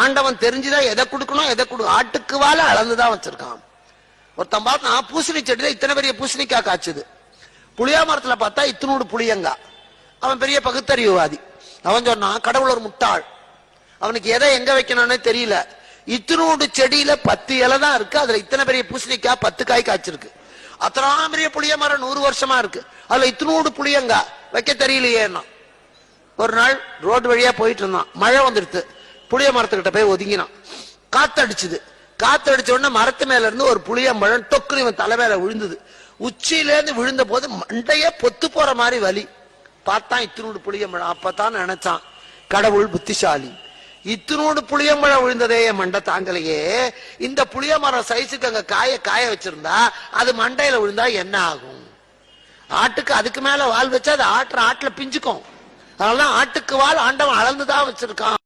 ஆண்டவன் தெரிஞ்சுதான் எதை கொடுக்கணும் எதை ஆட்டுக்கு வாழ அளந்துதான் வச்சிருக்கான். ஒருத்தன் பார்த்தா பூசணி செடியில இத்தனை பெரிய பூசணிக்காய் காய்ச்சது, புளியா மரத்துல பார்த்தா இத்தனோடு புளியங்கா. அவன் பெரிய பகுத்தறிவுவாதி. அவன் சொன்னான் கடவுள் ஒரு முட்டாள், அவனுக்கு எதை எங்க வைக்கணும்னு தெரியல. இத்தனோடு செடியில 10 இலை தான் இருக்கு, அதுல இத்தனை பெரிய பூசணிக்காய் 10 காய் காய்ச்சிருக்கு. அத்தனை பெரிய புளிய மரம் 100 வருஷமா இருக்கு, அதுல இத்தனோடு புளியங்கா வைக்க தெரியலையேன்னா. ஒரு நாள் ரோடு வழியா போயிட்டு இருந்தான், மழை வந்துடுத்து. புளிய மரத்துக்கிட்ட போய் ஒதுங்கினான். காத்தடிச்சுது. காத்தடிச்ச உடனே மரத்து மேல இருந்து ஒரு புளியம்பழம் டொக்குன்னு இவன் தலை மேல விழுந்தது. உச்சியில இருந்து விழுந்த போது மண்டைய பொத்து போற மாதிரி வலி. பார்த்தான் இத்தினோடு புளியம்பழம். அப்பதான் நினைச்சான் கடவுள் புத்திசாலி, இத்தினோடு புளியம்பழம் விழுந்ததே என் மண்டை தாங்கலையே, இந்த புளிய மரம் சைஸுக்கு அங்க காய வச்சிருந்தா அது மண்டையில விழுந்தா என்ன ஆகும்? ஆட்டுக்கு அதுக்கு மேல வால் வச்சா அது ஆட்டுல பிஞ்சுக்கும். அதனால ஆட்டுக்கு வால் ஆண்டவன் அளந்துதான் வச்சிருக்கான்.